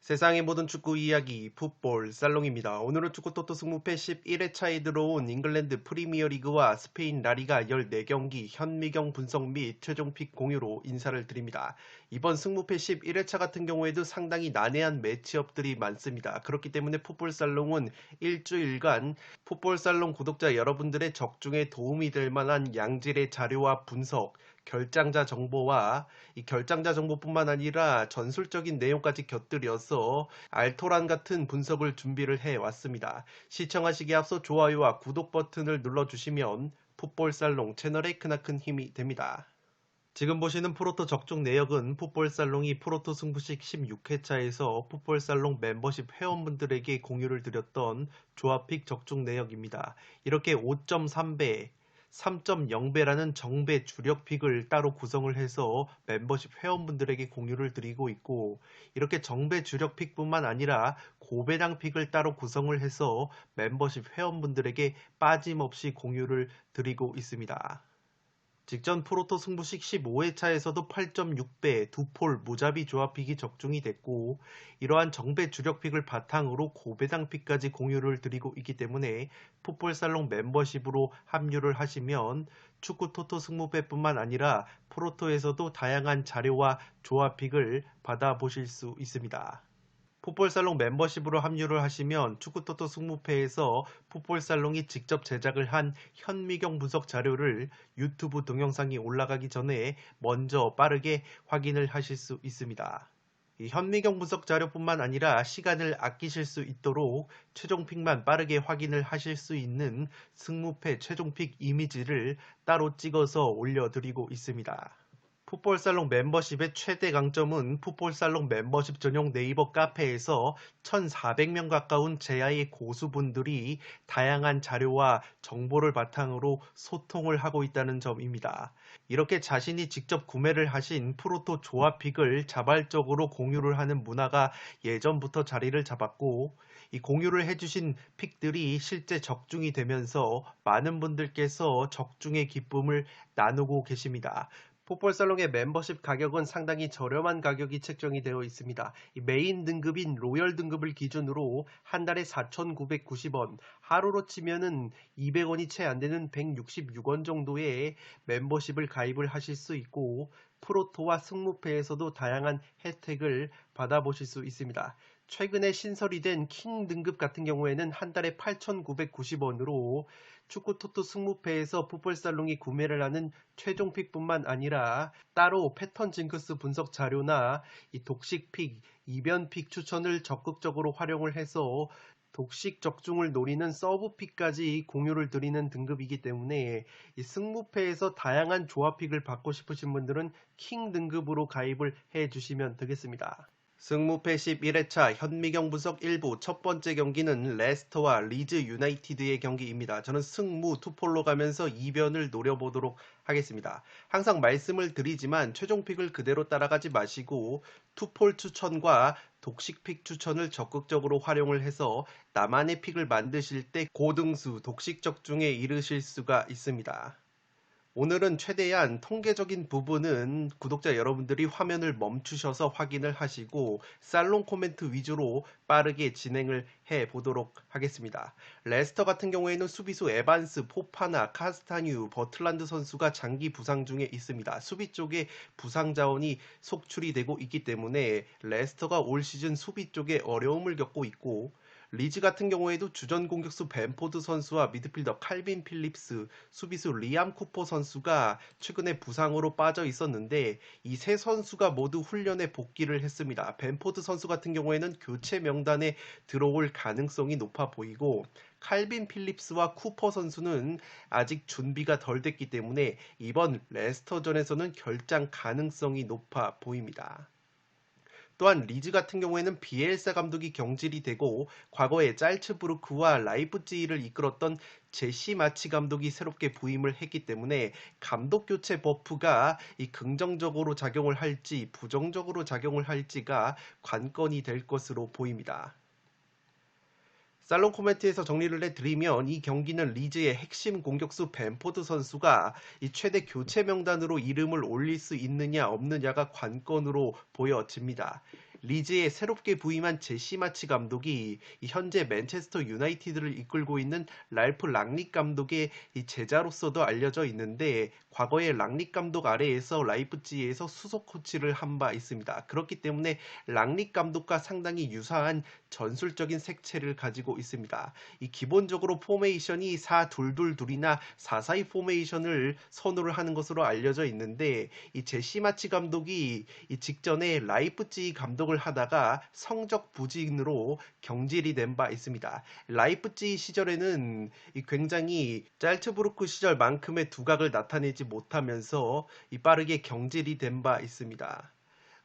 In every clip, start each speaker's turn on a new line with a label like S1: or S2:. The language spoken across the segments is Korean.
S1: 세상의 모든 축구 이야기 풋볼 살롱입니다. 오늘은 축구 토토 승무패 11회차에 들어온 잉글랜드 프리미어리그와 스페인 라리가 14경기 현미경 분석 및 최종픽 공유로 인사를 드립니다. 이번 승무패 11회차 같은 경우에도 상당히 난해한 매치업들이 많습니다. 그렇기 때문에 풋볼 살롱은 일주일간 풋볼 살롱 구독자 여러분들의 적중에 도움이 될 만한 양질의 자료와 분석, 결장자 정보와 이 결장자 정보뿐만 아니라 전술적인 내용까지 곁들여서 알토란 같은 분석을 준비를 해 왔습니다. 시청하시기에 앞서 좋아요와 구독 버튼을 눌러주시면 풋볼살롱 채널에 크나큰 힘이 됩니다. 지금 보시는 프로토 적중 내역은 풋볼살롱이 프로토 승부식 16회차에서 풋볼살롱 멤버십 회원분들에게 공유를 드렸던 조합픽 적중 내역입니다. 이렇게 5.3배 3.0배라는 정배 주력 픽을 따로 구성을 해서 멤버십 회원분들에게 공유를 드리고 있고, 이렇게 정배 주력 픽뿐만 아니라 고배당 픽을 따로 구성을 해서 멤버십 회원분들에게 빠짐없이 공유를 드리고 있습니다. 직전 프로토 승부식 15회차에서도 8.6배 두폴 무자비 조합픽이 적중이 됐고, 이러한 정배 주력픽을 바탕으로 고배당 픽까지 공유를 드리고 있기 때문에 풋볼살롱 멤버십으로 합류를 하시면 축구 토토 승무패뿐만 아니라 프로토에서도 다양한 자료와 조합픽을 받아보실 수 있습니다. 풋볼살롱 멤버십으로 합류를 하시면 축구토토 승무패에서 풋볼살롱이 직접 제작을 한 현미경 분석 자료를 유튜브 동영상이 올라가기 전에 먼저 빠르게 확인을 하실 수 있습니다. 이 현미경 분석 자료뿐만 아니라 시간을 아끼실 수 있도록 최종픽만 빠르게 확인을 하실 수 있는 승무패 최종픽 이미지를 따로 찍어서 올려드리고 있습니다. 풋볼살롱 멤버십의 최대 강점은 풋볼살롱 멤버십 전용 네이버 카페에서 1,400명 가까운 제야의 고수분들이 다양한 자료와 정보를 바탕으로 소통을 하고 있다는 점입니다. 이렇게 자신이 직접 구매를 하신 프로토 조합픽을 자발적으로 공유를 하는 문화가 예전부터 자리를 잡았고, 이 공유를 해주신 픽들이 실제 적중이 되면서 많은 분들께서 적중의 기쁨을 나누고 계십니다. 풋볼살롱의 멤버십 가격은 상당히 저렴한 가격이 책정이 되어 있습니다. 이 메인 등급인 로열 등급을 기준으로 한 달에 4,990원, 하루로 치면은 200원이 채 안 되는 166원 정도의 멤버십을 가입을 하실 수 있고, 프로토와 승무패에서도 다양한 혜택을 받아보실 수 있습니다. 최근에 신설이 된 킹 등급 같은 경우에는 한 달에 8,990원으로 축구 토토 승무패에서 풋볼살롱이 구매를 하는 최종픽뿐만 아니라 따로 패턴 징크스 분석 자료나 이 독식픽, 이변픽 추천을 적극적으로 활용을 해서 독식 적중을 노리는 서브픽까지 공유를 드리는 등급이기 때문에 이 승무패에서 다양한 조합픽을 받고 싶으신 분들은 킹 등급으로 가입을 해 주시면 되겠습니다. 승무패 11회차 현미경 분석 1부 첫 번째 경기는 레스터와 리즈 유나이티드의 경기입니다. 저는 승무 투폴로 가면서 이변을 노려보도록 하겠습니다. 항상 말씀을 드리지만 최종픽을 그대로 따라가지 마시고 투폴 추천과 독식픽 추천을 적극적으로 활용을 해서 나만의 픽을 만드실 때 고등수 독식 적중에 이르실 수가 있습니다. 오늘은 최대한 통계적인 부분은 구독자 여러분들이 화면을 멈추셔서 확인을 하시고 살롱 코멘트 위주로 빠르게 진행을 해 보도록 하겠습니다. 레스터 같은 경우에는 수비수 에반스, 포파나, 카스타뉴, 버틀란드 선수가 장기 부상 중에 있습니다. 수비 쪽에 부상 자원이 속출이 되고 있기 때문에 레스터가 올 시즌 수비 쪽에 어려움을 겪고 있고, 리즈 같은 경우에도 주전 공격수 벤포드 선수와 미드필더 칼빈 필립스, 수비수 리암 쿠퍼 선수가 최근에 부상으로 빠져 있었는데 이 세 선수가 모두 훈련에 복귀를 했습니다. 벤포드 선수 같은 경우에는 교체 명단에 들어올 가능성이 높아 보이고, 칼빈 필립스와 쿠퍼 선수는 아직 준비가 덜 됐기 때문에 이번 레스터전에서는 결장 가능성이 높아 보입니다. 또한 리즈 같은 경우에는 비엘사 감독이 경질이 되고 과거에 짤츠부르크와 라이프치히를 이끌었던 제시 마치 감독이 새롭게 부임을 했기 때문에 감독 교체 버프가 이 긍정적으로 작용을 할지 부정적으로 작용을 할지가 관건이 될 것으로 보입니다. 살롱 코멘트에서 정리를 해드리면 이 경기는 리즈의 핵심 공격수 벤포드 선수가 이 최대 교체 명단으로 이름을 올릴 수 있느냐 없느냐가 관건으로 보여집니다. 리즈에 새롭게 부임한 제시 마치 감독이 현재 맨체스터 유나이티드를 이끌고 있는 랄프 랑닉 감독의 제자로서도 알려져 있는데 과거에 랑닉 감독 아래에서 라이프치히에서 수석 코치를 한 바 있습니다. 그렇기 때문에 랑닉 감독과 상당히 유사한 전술적인 색채를 가지고 있습니다. 이 기본적으로 포메이션이 4-2-2-2이나 4-4-2 포메이션을 선호를 하는 것으로 알려져 있는데 이 제시 마치 감독이 이 직전에 라이프치히 감독을 하다가 성적 부진으로 경질이 된 바 있습니다. 라이프치히 시절에는 이 굉장히 짤츠부르크 시절만큼의 두각을 나타내지 못하면서 이 빠르게 경질이 된 바 있습니다.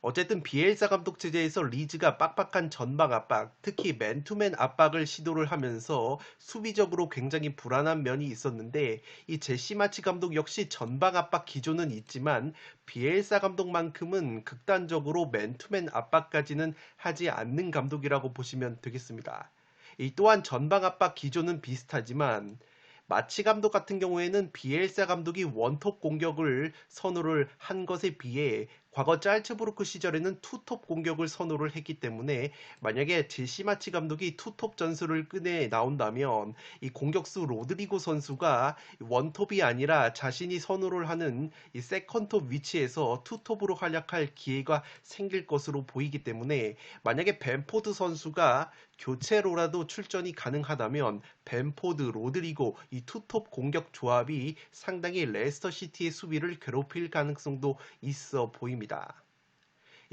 S1: 어쨌든 비엘사 감독 체제에서 리즈가 빡빡한 전방 압박, 특히 맨투맨 압박을 시도를 하면서 수비적으로 굉장히 불안한 면이 있었는데 이 제시 마치 감독 역시 전방 압박 기조는 있지만 비엘사 감독만큼은 극단적으로 맨투맨 압박까지는 하지 않는 감독이라고 보시면 되겠습니다. 이 또한 전방 압박 기조는 비슷하지만 마치 감독 같은 경우에는 비엘사 감독이 원톱 공격을 선호를 한 것에 비해 과거 짤츠부르크 시절에는 투톱 공격을 선호를 했기 때문에 만약에 제시 마치 감독이 투톱 전술을 꺼내 나온다면 이 공격수 로드리고 선수가 원톱이 아니라 자신이 선호를 하는 이 세컨톱 위치에서 투톱으로 활약할 기회가 생길 것으로 보이기 때문에 만약에 벤포드 선수가 교체로라도 출전이 가능하다면 벤포드, 로드리고 이 투톱 공격 조합이 상당히 레스터시티의 수비를 괴롭힐 가능성도 있어 보입니다.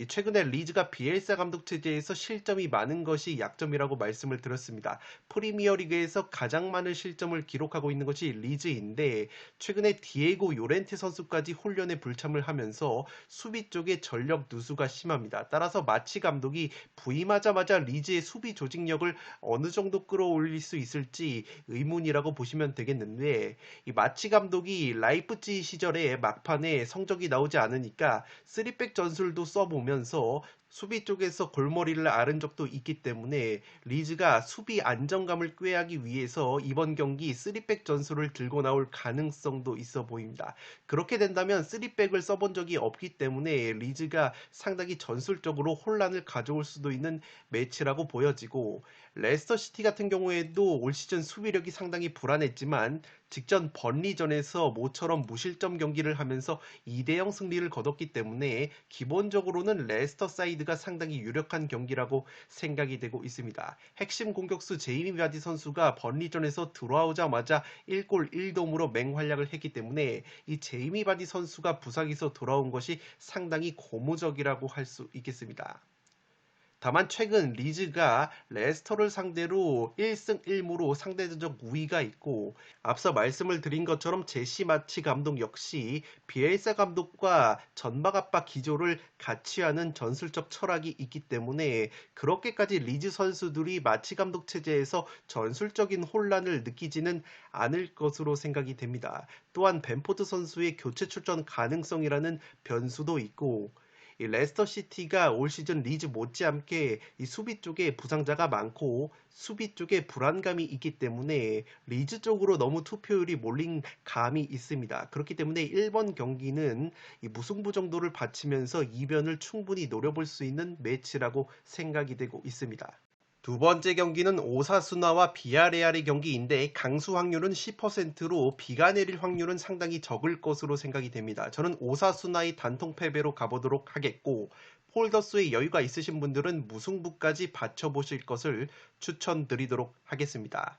S1: 최근에 리즈가 비엘사 감독 체제에서 실점이 많은 것이 약점이라고 말씀을 드렸습니다. 프리미어리그에서 가장 많은 실점을 기록하고 있는 것이 리즈인데 최근에 디에고 요렌테 선수까지 훈련에 불참을 하면서 수비 쪽에 전력 누수가 심합니다. 따라서 마치 감독이 부임하자마자 리즈의 수비 조직력을 어느 정도 끌어올릴 수 있을지 의문이라고 보시면 되겠는데 이 마치 감독이 라이프치히 시절에 막판에 성적이 나오지 않으니까 3백 전술도 써보면 면서 수비 쪽에서 골머리를 앓은 적도 있기 때문에 리즈가 수비 안정감을 꾀하기 위해서 이번 경기 3백 전술을 들고 나올 가능성도 있어 보입니다. 그렇게 된다면 3백을 써본 적이 없기 때문에 리즈가 상당히 전술적으로 혼란을 가져올 수도 있는 매치라고 보여지고 레스터시티 같은 경우에도 올 시즌 수비력이 상당히 불안했지만 직전 번리전에서 모처럼 무실점 경기를 하면서 2대0 승리를 거뒀기 때문에 기본적으로는 레스터 사이드가 상당히 유력한 경기라고 생각이 되고 있습니다. 핵심 공격수 제이미 바디 선수가 번리전에서 돌아오자마자 1골 1도움으로 맹활약을 했기 때문에 이 제이미 바디 선수가 부상에서 돌아온 것이 상당히 고무적이라고 할 수 있겠습니다. 다만 최근 리즈가 레스터를 상대로 1승 1무로 상대적 우위가 있고 앞서 말씀을 드린 것처럼 제시 마치 감독 역시 비엘사 감독과 전방 압박 기조를 같이 하는 전술적 철학이 있기 때문에 그렇게까지 리즈 선수들이 마치 감독 체제에서 전술적인 혼란을 느끼지는 않을 것으로 생각이 됩니다. 또한 벤포드 선수의 교체 출전 가능성이라는 변수도 있고 이 레스터시티가 올 시즌 리즈 못지않게 이 수비 쪽에 부상자가 많고 수비 쪽에 불안감이 있기 때문에 리즈 쪽으로 너무 투표율이 몰린 감이 있습니다. 그렇기 때문에 1번 경기는 이 무승부 정도를 바치면서 이변을 충분히 노려볼 수 있는 매치라고 생각이 되고 있습니다. 두 번째 경기는 오사수나와 비아레알의 경기인데 강수 확률은 10%로 비가 내릴 확률은 상당히 적을 것으로 생각이 됩니다. 저는 오사수나의 단통 패배로 가보도록 하겠고 폴더스에 여유가 있으신 분들은 무승부까지 받쳐보실 것을 추천드리도록 하겠습니다.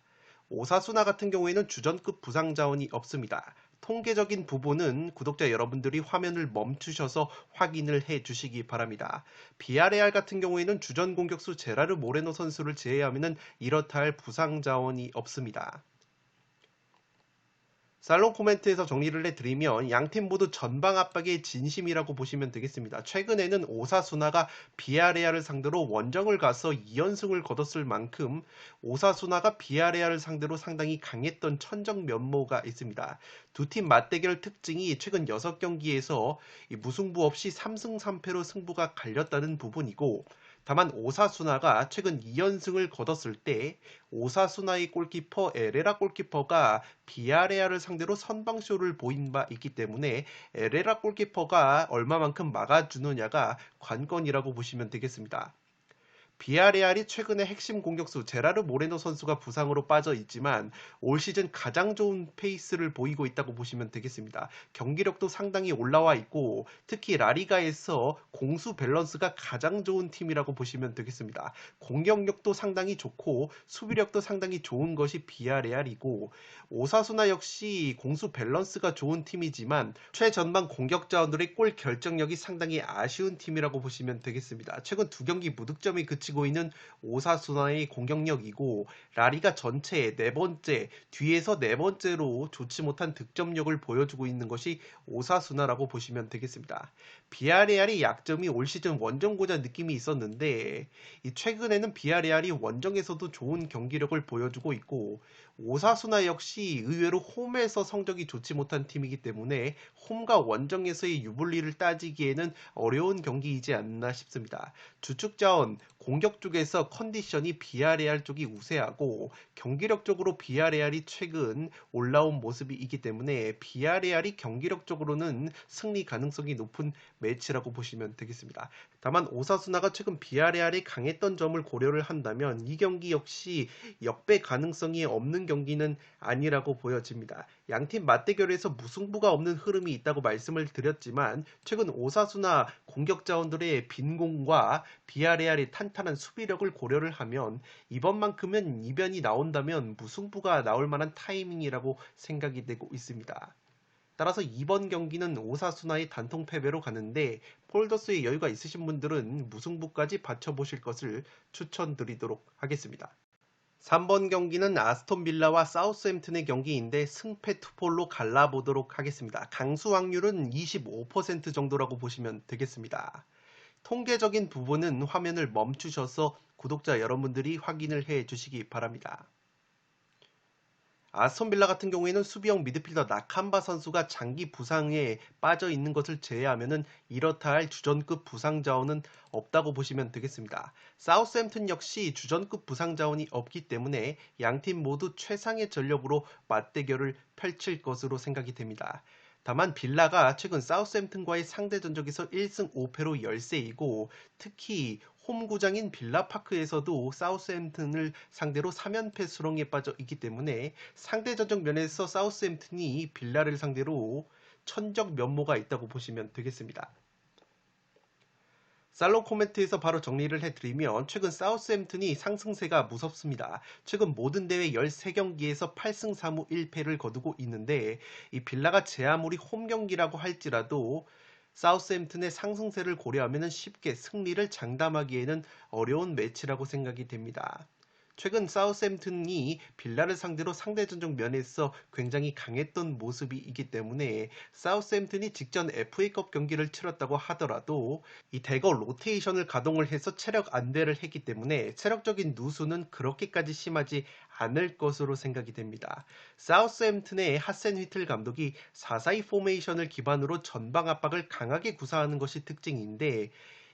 S1: 오사수나 같은 경우에는 주전급 부상 자원이 없습니다. 통계적인 부분은 구독자 여러분들이 화면을 멈추셔서 확인을 해 주시기 바랍니다. 비아레알 같은 경우에는 주전 공격수 제라르 모레노 선수를 제외하면 이렇다 할 부상 자원이 없습니다. 살롱 코멘트에서 정리를 해드리면 양팀 모두 전방 압박의 진심이라고 보시면 되겠습니다. 최근에는 오사수나가 비아레알을 상대로 원정을 가서 2연승을 거뒀을 만큼 오사수나가 비아레알을 상대로 상당히 강했던 천적 면모가 있습니다. 두 팀 맞대결 특징이 최근 6경기에서 무승부 없이 3승 3패로 승부가 갈렸다는 부분이고, 다만 오사수나가 최근 2연승을 거뒀을 때 오사수나의 골키퍼 에레라 골키퍼가 비아레알을 상대로 선방쇼를 보인 바 있기 때문에 에레라 골키퍼가 얼마만큼 막아주느냐가 관건이라고 보시면 되겠습니다. 비아레알이 최근에 핵심 공격수 제라르 모레노 선수가 부상으로 빠져 있지만 올 시즌 가장 좋은 페이스를 보이고 있다고 보시면 되겠습니다. 경기력도 상당히 올라와 있고 특히 라리가에서 공수 밸런스가 가장 좋은 팀이라고 보시면 되겠습니다. 공격력도 상당히 좋고 수비력도 상당히 좋은 것이 비아레알이고, 오사수나 역시 공수 밸런스가 좋은 팀이지만 최전방 공격 자원들의 골 결정력이 상당히 아쉬운 팀이라고 보시면 되겠습니다. 최근 두 경기 무득점이 그치고 있는 오사수나의 공격력이고, 라리가 전체의 네 번째, 뒤에서 네 번째로 좋지 못한 득점력을 보여주고 있는 것이 오사수나라고 보시면 되겠습니다. 비아레알의 약점이 올 시즌 원정고자 느낌이 있었는데 최근에는 비아레알이 원정에서도 좋은 경기력을 보여주고 있고, 오사수나 역시 의외로 홈에서 성적이 좋지 못한 팀이기 때문에 홈과 원정에서의 유불리를 따지기에는 어려운 경기이지 않나 싶습니다. 주축 자원, 공격 쪽에서 컨디션이 비아레알 쪽이 우세하고 경기력적으로 비아레알이 최근 올라온 모습이 있기 때문에 비아레알이 경기력적으로는 승리 가능성이 높은 매치라고 보시면 되겠습니다. 다만 오사수나가 최근 비아레알이 강했던 점을 고려를 한다면 이 경기 역시 역배 가능성이 없는 경기는 아니라고 보여집니다. 양팀 맞대결에서 무승부가 없는 흐름이 있다고 말씀을 드렸지만 최근 오사수나 공격 자원들의 빈공과 비아레알의 탄탄한 수비력을 고려를 하면 이번만큼은 이변이 나온다면 무승부가 나올 만한 타이밍이라고 생각이 되고 있습니다. 따라서 이번 경기는 오사수나의 단통 패배로 가는데 폴더스의 여유가 있으신 분들은 무승부까지 받쳐보실 것을 추천드리도록 하겠습니다. 3번 경기는 아스톤 빌라와 사우스햄튼의 경기인데 승패 투폴로 갈라보도록 하겠습니다. 강수 확률은 25% 정도라고 보시면 되겠습니다. 통계적인 부분은 화면을 멈추셔서 구독자 여러분들이 확인을 해 주시기 바랍니다. 아스톤 빌라 같은 경우에는 수비형 미드필더 나캄바 선수가 장기 부상에 빠져 있는 것을 제외하면은 이렇다 할 주전급 부상 자원은 없다고 보시면 되겠습니다. 사우스햄튼 역시 주전급 부상 자원이 없기 때문에 양팀 모두 최상의 전력으로 맞대결을 펼칠 것으로 생각이 됩니다. 다만 빌라가 최근 사우스햄튼과의 상대 전적에서 1승 5패로 열세이고 특히 홈구장인 빌라파크에서도 사우스햄튼을 상대로 3연패 수렁에 빠져 있기 때문에 상대 전적 면에서 사우스햄튼이 빌라를 상대로 천적 면모가 있다고 보시면 되겠습니다. 살롱 코멘트에서 바로 정리를 해드리면 최근 사우스햄튼이 상승세가 무섭습니다. 최근 모든 대회 13경기에서 8승 3무 1패를 거두고 있는데 이 빌라가 제 아무리 홈경기라고 할지라도 사우스햄튼의 상승세를 고려하면 쉽게 승리를 장담하기에는 어려운 매치라고 생각이 됩니다. 최근 사우스햄튼이 빌라를 상대로 상대 전적 면에서 굉장히 강했던 모습이 있기 때문에 사우스햄튼이 직전 FA컵 경기를 치렀다고 하더라도 이 대거 로테이션을 가동을 해서 체력 안배를 했기 때문에 체력적인 누수는 그렇게까지 심하지 않을 것으로 생각이 됩니다. 사우스햄튼의 하센 휘틀 감독이 4-4-2 포메이션을 기반으로 전방 압박을 강하게 구사하는 것이 특징인데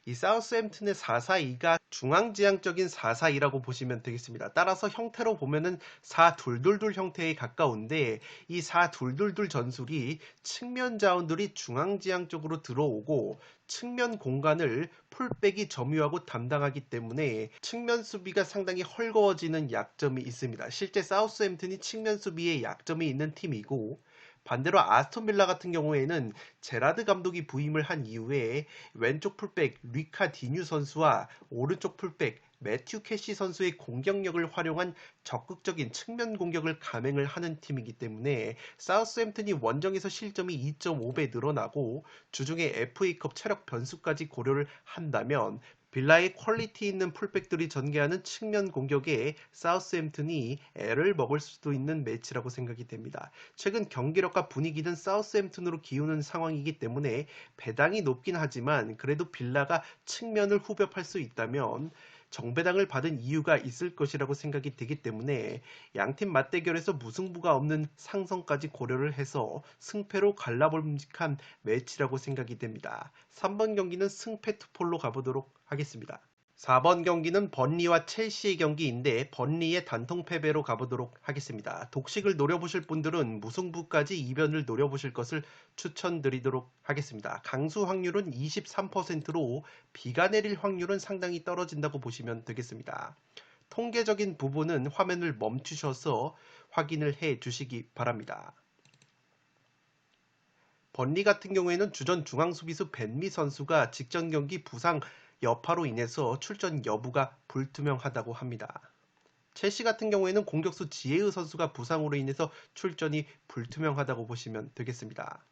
S1: 이 사우스햄튼의 4-4-2가 중앙지향적인 4-4-2라고 보시면 되겠습니다. 따라서 형태로 보면은 4-2-2-2 형태에 가까운데 이 4-2-2-2 전술이 측면 자원들이 중앙지향 쪽으로 들어오고 측면 공간을 풀백이 점유하고 담당하기 때문에 측면 수비가 상당히 헐거워지는 약점이 있습니다. 실제 사우스햄튼이 측면 수비에 약점이 있는 팀이고 반대로 아스톤 빌라 같은 경우에는 제라드 감독이 부임을 한 이후에 왼쪽 풀백 리카 디뉴 선수와 오른쪽 풀백 매튜 캐시 선수의 공격력을 활용한 적극적인 측면 공격을 감행을 하는 팀이기 때문에 사우스햄튼이 원정에서 실점이 2.5배 늘어나고 주중에 FA컵 체력 변수까지 고려를 한다면 빌라의 퀄리티 있는 풀백들이 전개하는 측면 공격에 사우스햄튼이 애를 먹을 수도 있는 매치라고 생각이 됩니다. 최근 경기력과 분위기는 사우스햄튼으로 기우는 상황이기 때문에 배당이 높긴 하지만 그래도 빌라가 측면을 후벼팔 수 있다면 정배당을 받은 이유가 있을 것이라고 생각이 되기 때문에 양팀 맞대결에서 무승부가 없는 상성까지 고려를 해서 승패로 갈라볼직한 매치라고 생각이 됩니다. 3번 경기는 승패 투폴로 가보도록 하겠습니다. 4번 경기는 번리와 첼시의 경기인데 번리의 단통 패배로 가보도록 하겠습니다. 독식을 노려보실 분들은 무승부까지 이변을 노려보실 것을 추천드리도록 하겠습니다. 강수 확률은 23%로 비가 내릴 확률은 상당히 떨어진다고 보시면 되겠습니다. 통계적인 부분은 화면을 멈추셔서 확인을 해 주시기 바랍니다. 번리 같은 경우에는 주전 중앙수비수 벤미 선수가 직전 경기 부상 여파로 인해서 출전 여부가 불투명하다고 합니다. 첼시 같은 경우에는 공격수 지에으 선수가 부상으로 인해서 출전이 불투명하다고 보시면 되겠습니다.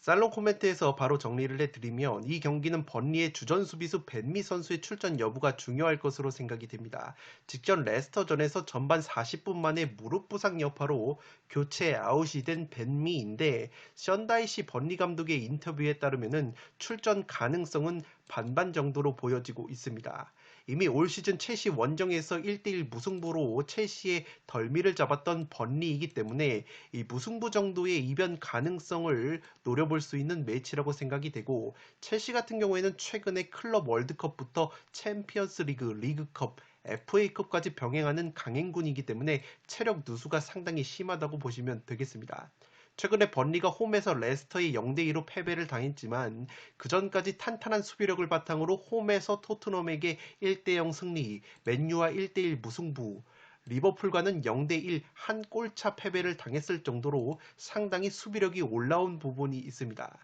S1: 살롱 코멘트에서 바로 정리를 해드리면 이 경기는 번리의 주전 수비수 벤미 선수의 출전 여부가 중요할 것으로 생각이 됩니다. 직전 레스터전에서 전반 40분 만에 무릎 부상 여파로 교체 아웃이 된 벤미인데 션다이시 번리 감독의 인터뷰에 따르면 출전 가능성은 반반 정도로 보여지고 있습니다. 이미 올 시즌 첼시 원정에서 1대1 무승부로 첼시의 덜미를 잡았던 번리이기 때문에 이 무승부 정도의 이변 가능성을 노려볼 수 있는 매치라고 생각이 되고 첼시 같은 경우에는 최근에 클럽 월드컵부터 챔피언스 리그, 리그컵, FA컵까지 병행하는 강행군이기 때문에 체력 누수가 상당히 심하다고 보시면 되겠습니다. 최근에 번리가 홈에서 레스터의 0대2로 패배를 당했지만 그전까지 탄탄한 수비력을 바탕으로 홈에서 토트넘에게 1대0 승리, 맨유와 1대1 무승부, 리버풀과는 0대1 한 골차 패배를 당했을 정도로 상당히 수비력이 올라온 부분이 있습니다.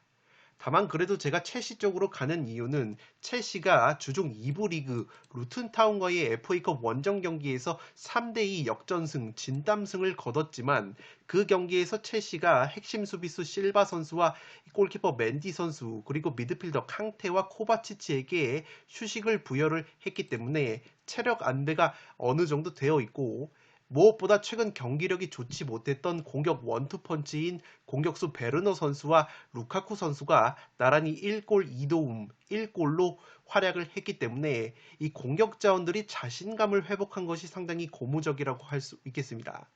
S1: 다만 그래도 제가 첼시 쪽으로 가는 이유는 첼시가 주중 2부 리그 루튼타운과의 FA컵 원정 경기에서 3대2 역전승 진땀승을 거뒀지만 그 경기에서 첼시가 핵심 수비수 실바 선수와 골키퍼 맨디 선수 그리고 미드필더 캉테와 코바치치에게 휴식을 부여를 했기 때문에 체력 안배가 어느 정도 되어 있고 무엇보다 최근 경기력이 좋지 못했던 공격 원투펀치인 공격수 베르너 선수와 루카쿠 선수가 나란히 1골 2도움 1골로 활약을 했기 때문에 이 공격 자원들이 자신감을 회복한 것이 상당히 고무적이라고 할 수 있겠습니다.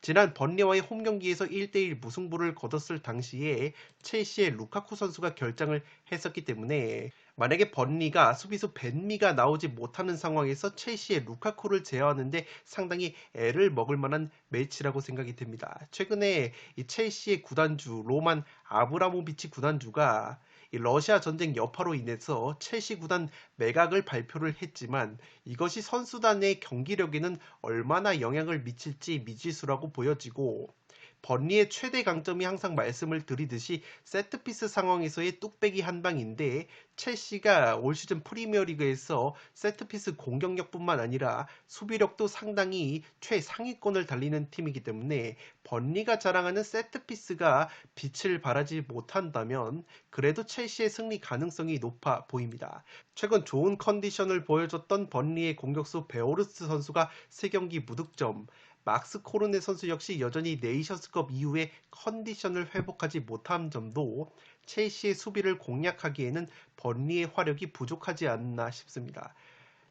S1: 지난 번리와의 홈경기에서 1대1 무승부를 거뒀을 당시에 첼시의 루카쿠 선수가 결장을 했었기 때문에 만약에 번리가 수비수 벤미가 나오지 못하는 상황에서 첼시의 루카쿠를 제어하는데 상당히 애를 먹을 만한 매치라고 생각이 됩니다. 최근에 이 첼시의 구단주 로만 아브라모비치 구단주가 이 러시아 전쟁 여파로 인해서 첼시 구단 매각을 발표를 했지만 이것이 선수단의 경기력에는 얼마나 영향을 미칠지 미지수라고 보여지고 번리의 최대 강점이 항상 말씀을 드리듯이 세트피스 상황에서의 뚝배기 한 방인데 첼시가 올 시즌 프리미어리그에서 세트피스 공격력뿐만 아니라 수비력도 상당히 최상위권을 달리는 팀이기 때문에 번리가 자랑하는 세트피스가 빛을 발하지 못한다면 그래도 첼시의 승리 가능성이 높아 보입니다. 최근 좋은 컨디션을 보여줬던 번리의 공격수 베오르스 선수가 3경기 무득점, 막스 코르네 선수 역시 여전히 네이션스컵 이후에 컨디션을 회복하지 못한 점도 첼시의 수비를 공략하기에는 번리의 화력이 부족하지 않나 싶습니다.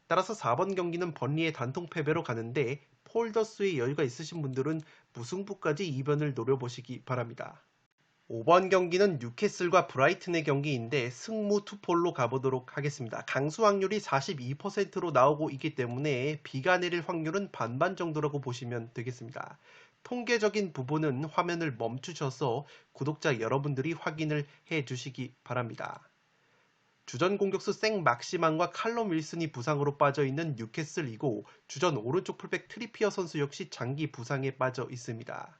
S1: 따라서 4번 경기는 번리의 단통 패배로 가는데 폴더스의 여유가 있으신 분들은 무승부까지 이변을 노려보시기 바랍니다. 5번 경기는 뉴캐슬과 브라이튼의 경기인데 승무 투폴로 가보도록 하겠습니다. 강수 확률이 42%로 나오고 있기 때문에 비가 내릴 확률은 반반 정도라고 보시면 되겠습니다. 통계적인 부분은 화면을 멈추셔서 구독자 여러분들이 확인을 해 주시기 바랍니다. 주전 공격수 생 막시만과 칼럼 윌슨이 부상으로 빠져있는 뉴캐슬이고 주전 오른쪽 풀백 트리피어 선수 역시 장기 부상에 빠져 있습니다.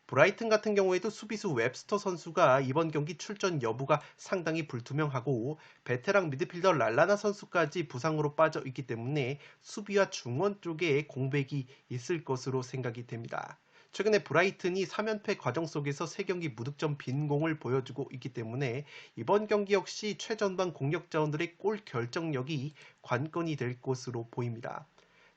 S1: 브라이튼 같은 경우에도 수비수 웹스터 선수가 이번 경기 출전 여부가 상당히 불투명하고 베테랑 미드필더 랄라나 선수까지 부상으로 빠져 있기 때문에 수비와 중원 쪽에 공백이 있을 것으로 생각이 됩니다. 최근에 브라이튼이 3연패 과정 속에서 3경기 무득점 빈공을 보여주고 있기 때문에 이번 경기 역시 최전방 공격 자원들의 골 결정력이 관건이 될 것으로 보입니다.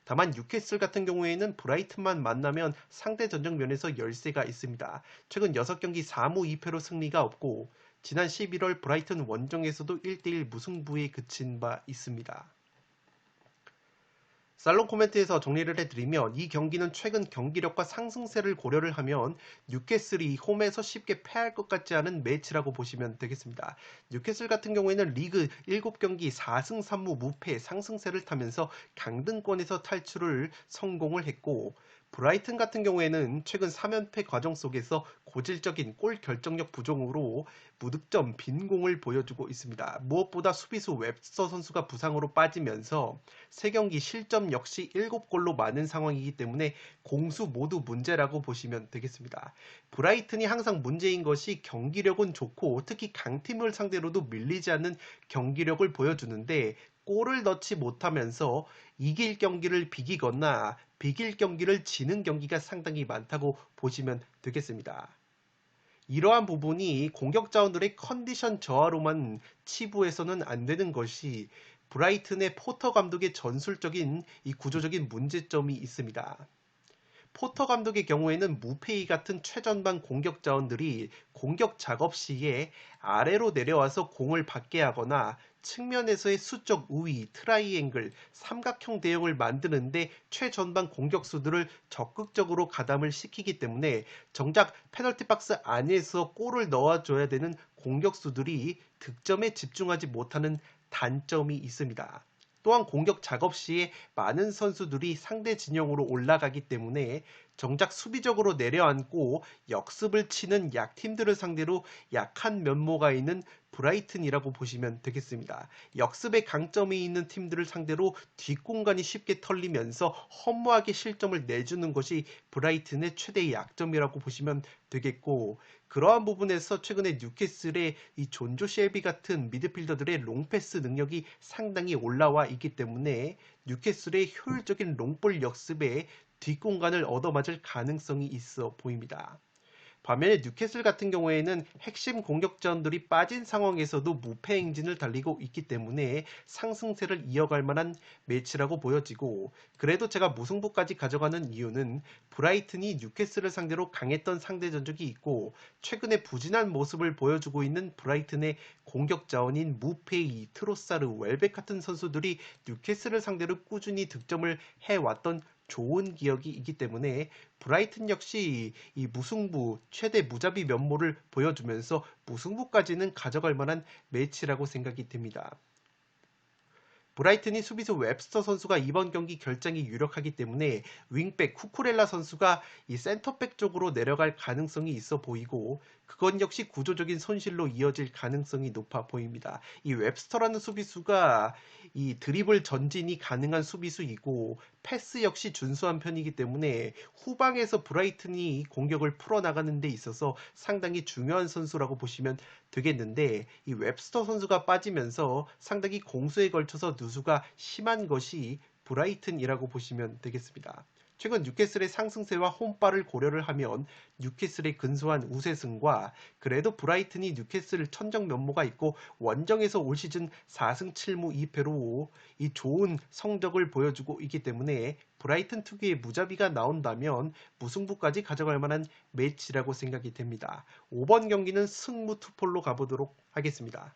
S1: 다만 뉴캐슬 같은 경우에는 브라이튼만 만나면 상대 전적 면에서 열세가 있습니다. 최근 6경기 4무 2패로 승리가 없고 지난 11월 브라이튼 원정에서도 1대1 무승부에 그친 바 있습니다. 살롱 코멘트에서 정리를 해드리면 이 경기는 최근 경기력과 상승세를 고려를 하면 뉴캐슬이 홈에서 쉽게 패할 것 같지 않은 매치라고 보시면 되겠습니다. 뉴캐슬 같은 경우에는 리그 7경기 4승 3무 무패 상승세를 타면서 강등권에서 탈출을 성공을 했고 브라이튼 같은 경우에는 최근 3연패 과정 속에서 고질적인 골 결정력 부족으로 무득점 빈공을 보여주고 있습니다. 무엇보다 수비수 웹스터 선수가 부상으로 빠지면서 3경기 실점 역시 7골로 많은 상황이기 때문에 공수 모두 문제라고 보시면 되겠습니다. 브라이튼이 항상 문제인 것이 경기력은 좋고 특히 강팀을 상대로도 밀리지 않는 경기력을 보여주는데 골을 넣지 못하면서 이길 경기를 비기거나 비길 경기를 지는 경기가 상당히 많다고 보시면 되겠습니다. 이러한 부분이 공격 자원들의 컨디션 저하로만 치부해서는 안 되는 것이 브라이튼의 포터 감독의 전술적인 이 구조적인 문제점이 있습니다. 포터 감독의 경우에는 무페이 같은 최전방 공격 자원들이 공격 작업 시에 아래로 내려와서 공을 받게 하거나 측면에서의 수적 우위, 트라이앵글, 삼각형 대형을 만드는데 최전방 공격수들을 적극적으로 가담을 시키기 때문에 정작 페널티 박스 안에서 골을 넣어줘야 되는 공격수들이 득점에 집중하지 못하는 단점이 있습니다. 또한 공격 작업 시에 많은 선수들이 상대 진영으로 올라가기 때문에 정작 수비적으로 내려앉고 역습을 치는 약팀들을 상대로 약한 면모가 있는 브라이튼이라고 보시면 되겠습니다. 역습의 강점이 있는 팀들을 상대로 뒷공간이 쉽게 털리면서 허무하게 실점을 내주는 것이 브라이튼의 최대의 약점이라고 보시면 되겠고 그러한 부분에서 최근에 뉴캐슬의 이 존조 쉘비 같은 미드필더들의 롱패스 능력이 상당히 올라와 있기 때문에 뉴캐슬의 효율적인 롱볼 역습에 뒷공간을 얻어맞을 가능성이 있어 보입니다. 반면에 뉴캐슬 같은 경우에는 핵심 공격자원들이 빠진 상황에서도 무패 행진을 달리고 있기 때문에 상승세를 이어갈 만한 매치라고 보여지고 그래도 제가 무승부까지 가져가는 이유는 브라이튼이 뉴캐슬을 상대로 강했던 상대 전적이 있고 최근에 부진한 모습을 보여주고 있는 브라이튼의 공격 자원인 무페이, 트로사르, 웰벡 같은 선수들이 뉴캐슬을 상대로 꾸준히 득점을 해왔던 좋은 기억이 있기 때문에 브라이튼 역시 이 무승부 최대 무자비 면모를 보여주면서 무승부까지는 가져갈 만한 매치라고 생각이 듭니다. 브라이튼이 수비수 웹스터 선수가 이번 경기 결장이 유력하기 때문에 윙백 쿠쿠렐라 선수가 이 센터백 쪽으로 내려갈 가능성이 있어 보이고 그건 역시 구조적인 손실로 이어질 가능성이 높아 보입니다. 이 웹스터라는 수비수가 이 드리블 전진이 가능한 수비수이고 패스 역시 준수한 편이기 때문에 후방에서 브라이튼이 공격을 풀어나가는 데 있어서 상당히 중요한 선수라고 보시면 되겠는데 이 웹스터 선수가 빠지면서 상당히 공수에 걸쳐서 누수가 심한 것이 브라이튼이라고 보시면 되겠습니다. 최근 뉴캐슬의 상승세와 홈발을 고려를 하면 뉴캐슬의 근소한 우세승과 그래도 브라이튼이 뉴캐슬 천정 면모가 있고 원정에서 올 시즌 4승 7무 2패로 이 좋은 성적을 보여주고 있기 때문에 브라이튼 특유의 무자비가 나온다면 무승부까지 가져갈 만한 매치라고 생각이 됩니다. 5번 경기는 승무 투폴로 가보도록 하겠습니다.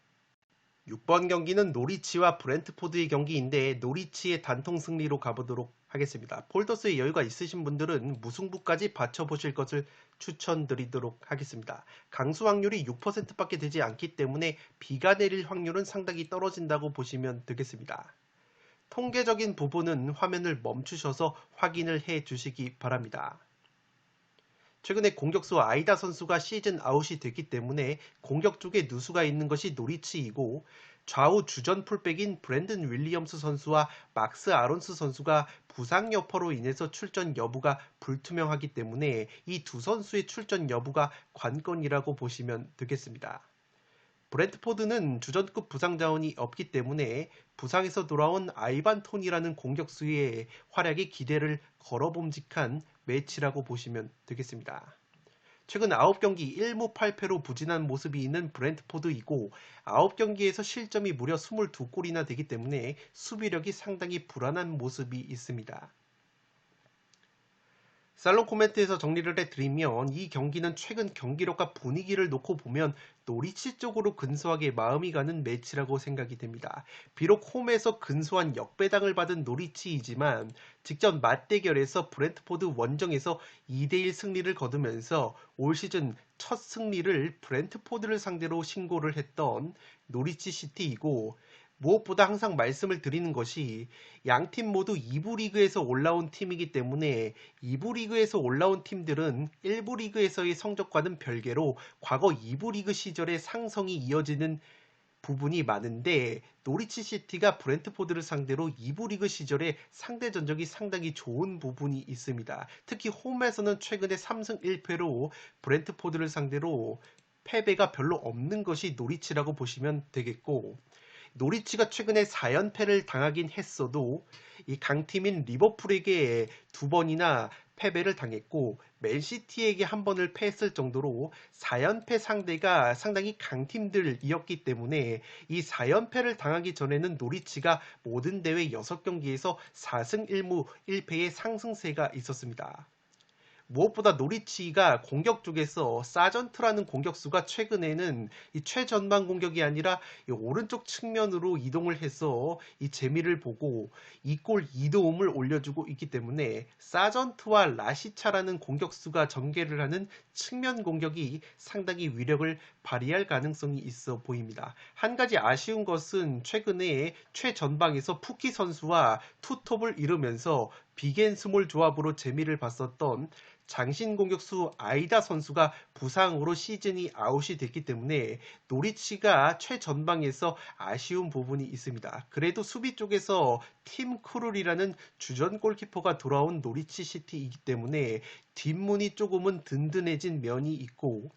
S1: 6번 경기는 노리치와 브렌트포드의 경기인데 노리치의 단통 승리로 가보도록 하겠습니다. 폴더스의 여유가 있으신 분들은 무승부까지 받쳐보실 것을 추천드리도록 하겠습니다. 강수 확률이 6%밖에 되지 않기 때문에 비가 내릴 확률은 상당히 떨어진다고 보시면 되겠습니다. 통계적인 부분은 화면을 멈추셔서 확인을 해 주시기 바랍니다. 최근에 공격수 아이다 선수가 시즌 아웃이 됐기 때문에 공격 쪽에 누수가 있는 것이 노리치이고 좌우 주전 풀백인 브랜든 윌리엄스 선수와 막스 아론스 선수가 부상 여파로 인해서 출전 여부가 불투명하기 때문에 이 두 선수의 출전 여부가 관건이라고 보시면 되겠습니다. 브렌트포드는 주전급 부상 자원이 없기 때문에 부상에서 돌아온 아이반 톤이라는 공격수의 활약에 기대를 걸어봄직한 매치라고 보시면 되겠습니다. 최근 9경기 1무 8패로 부진한 모습이 있는 브랜트포드이고 9경기에서 실점이 무려 22골이나 되기 때문에 수비력이 상당히 불안한 모습이 있습니다. 살롱 코멘트에서 정리를 해드리면 이 경기는 최근 경기력과 분위기를 놓고 보면 노리치 쪽으로 근소하게 마음이 가는 매치라고 생각이 됩니다. 비록 홈에서 근소한 역배당을 받은 노리치이지만 직전 맞대결에서 브랜트포드 원정에서 2대1 승리를 거두면서 올 시즌 첫 승리를 브랜트포드를 상대로 신고를 했던 노리치 시티이고 무엇보다 항상 말씀을 드리는 것이 양팀 모두 2부 리그에서 올라온 팀이기 때문에 2부 리그에서 올라온 팀들은 1부 리그에서의 성적과는 별개로 과거 2부 리그 시절의 상성이 이어지는 부분이 많은데 노리치 시티가 브랜트포드를 상대로 2부 리그 시절에 상대 전적이 상당히 좋은 부분이 있습니다. 특히 홈에서는 최근에 3승 1패로 브랜트포드를 상대로 패배가 별로 없는 것이 노리치라고 보시면 되겠고 노리치가 최근에 4연패를 당하긴 했어도 이 강팀인 리버풀에게 2번이나 패배를 당했고 맨시티에게 1번을 패했을 정도로 4연패 상대가 상당히 강팀들이었기 때문에 이 4연패를 당하기 전에는 노리치가 모든 대회 6경기에서 4승 1무 1패의 상승세가 있었습니다. 무엇보다 노리치가 공격 쪽에서 사전트라는 공격수가 최근에는 이 최전방 공격이 아니라 이 오른쪽 측면으로 이동을 해서 이 재미를 보고 2골 2도움을 올려주고 있기 때문에 사전트와 라시차라는 공격수가 전개를 하는 측면 공격이 상당히 위력을 발휘할 가능성이 있어 보입니다. 한 가지 아쉬운 것은 최근에 최전방에서 푸키 선수와 투톱을 이루면서 빅앤스몰 조합으로 재미를 봤었던 장신 공격수 아이다 선수가 부상으로 시즌이 아웃이 됐기 때문에 노리치가 최전방에서 아쉬운 부분이 있습니다. 그래도 수비 쪽에서 팀 크룰이라는 주전 골키퍼가 돌아온 노리치 시티이기 때문에 뒷문이 조금은 든든해진 면이 있고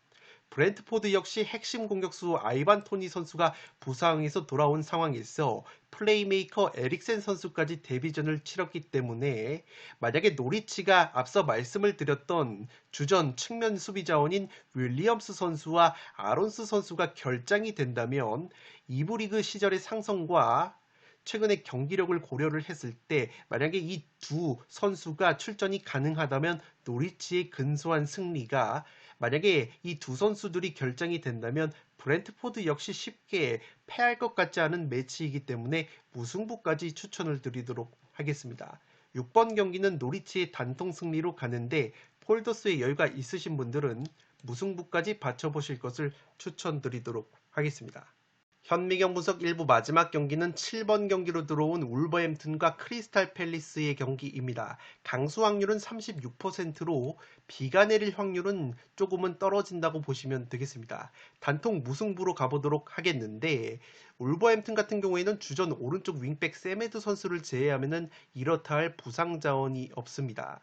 S1: 브랜트포드 역시 핵심 공격수 아이반 토니 선수가 부상에서 돌아온 상황에서 플레이메이커 에릭센 선수까지 데뷔전을 치렀기 때문에 만약에 노리치가 앞서 말씀을 드렸던 주전 측면 수비 자원인 윌리엄스 선수와 아론스 선수가 결장이 된다면 2부 리그 시절의 상성과 최근의 경기력을 고려를 했을 때 만약에 이 두 선수가 출전이 가능하다면 노리치의 근소한 승리가 만약에 이 두 선수들이 결정이 된다면 브랜트포드 역시 쉽게 패할 것 같지 않은 매치이기 때문에 무승부까지 추천을 드리도록 하겠습니다. 6번 경기는 노리치의 단통 승리로 가는데 폴더스의 여유가 있으신 분들은 무승부까지 받쳐보실 것을 추천드리도록 하겠습니다. 현미경 분석 1부 마지막 경기는 7번 경기로 들어온 울버햄튼과 크리스탈 팰리스의 경기입니다. 강수 확률은 36%로 비가 내릴 확률은 조금은 떨어진다고 보시면 되겠습니다. 단통 무승부로 가보도록 하겠는데 울버햄튼 같은 경우에는 주전 오른쪽 윙백 세메드 선수를 제외하면 이렇다 할 부상 자원이 없습니다.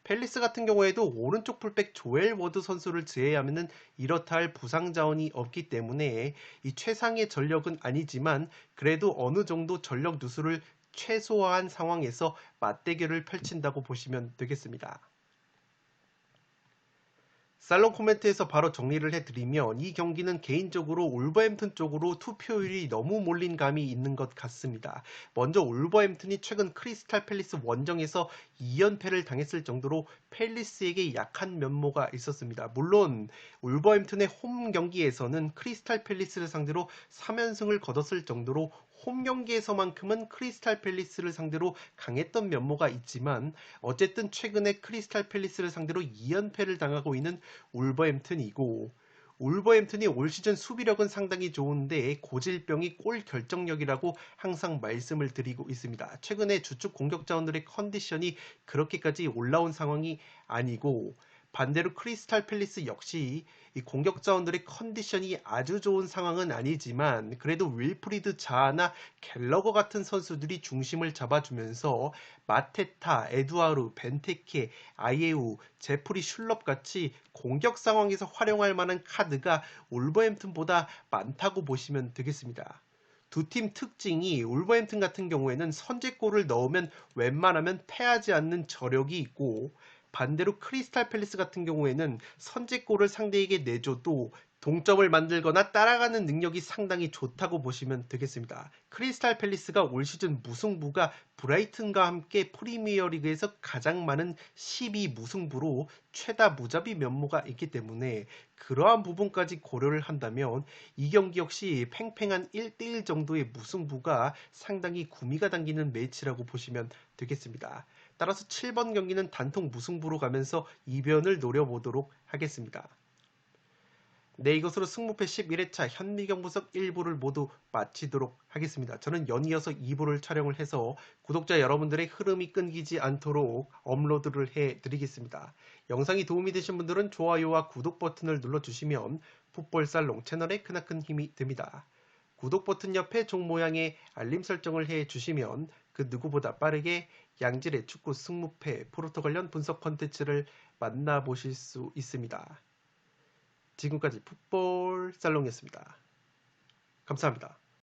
S1: 팰리스 같은 경우에도 오른쪽 풀백 조엘 워드 선수를 제외하면 이렇다 할 부상 자원이 없기 때문에 이 최상의 전력은 아니지만 그래도 어느 정도 전력 누수를 최소화한 상황에서 맞대결을 펼친다고 보시면 되겠습니다. 살롱 코멘트에서 바로 정리를 해드리면 이 경기는 개인적으로 울버햄튼 쪽으로 투표율이 너무 몰린 감이 있는 것 같습니다. 먼저 울버햄튼이 최근 크리스탈 팰리스 원정에서 2연패를 당했을 정도로 팰리스에게 약한 면모가 있었습니다. 물론 울버햄튼의 홈 경기에서는 크리스탈 팰리스를 상대로 3연승을 거뒀을 정도로 홈 경기에서만큼은 크리스탈 팰리스를 상대로 강했던 면모가 있지만 어쨌든 최근에 크리스탈 팰리스를 상대로 2연패를 당하고 있는 울버햄튼이고 울버햄튼이 올 시즌 수비력은 상당히 좋은데 고질병이 골 결정력이라고 항상 말씀을 드리고 있습니다. 최근에 주축 공격 자원들의 컨디션이 그렇게까지 올라온 상황이 아니고 반대로 크리스탈 팰리스 역시 이 공격 자원들의 컨디션이 아주 좋은 상황은 아니지만 그래도 윌프리드 자하나 갤러거 같은 선수들이 중심을 잡아주면서 마테타, 에두아르, 벤테케, 아예우, 제프리 슐럽 같이 공격 상황에서 활용할 만한 카드가 울버햄튼보다 많다고 보시면 되겠습니다. 두 팀 특징이 울버햄튼 같은 경우에는 선제골을 넣으면 웬만하면 패하지 않는 저력이 있고 반대로 크리스탈 팰리스 같은 경우에는 선제골을 상대에게 내줘도 동점을 만들거나 따라가는 능력이 상당히 좋다고 보시면 되겠습니다. 크리스탈 팰리스가 올 시즌 무승부가 브라이튼과 함께 프리미어리그에서 가장 많은 12무승부로 최다 무자비 면모가 있기 때문에 그러한 부분까지 고려를 한다면 이 경기 역시 팽팽한 1대1 정도의 무승부가 상당히 구미가 당기는 매치라고 보시면 되겠습니다. 따라서 7번 경기는 단통 무승부로 가면서 이변을 노려보도록 하겠습니다. 네, 이것으로 승무패 11회차 현미경 분석 1부를 모두 마치도록 하겠습니다. 저는 연이어서 2부를 촬영을 해서 구독자 여러분들의 흐름이 끊기지 않도록 업로드를 해드리겠습니다. 영상이 도움이 되신 분들은 좋아요와 구독 버튼을 눌러주시면 풋볼살롱 채널에 크나큰 힘이 됩니다. 구독 버튼 옆에 종 모양의 알림 설정을 해주시면 그 누구보다 빠르게 양질의 축구 승무패 프로토 관련 분석 컨텐츠를 만나보실 수 있습니다. 지금까지 풋볼 살롱이었습니다. 감사합니다.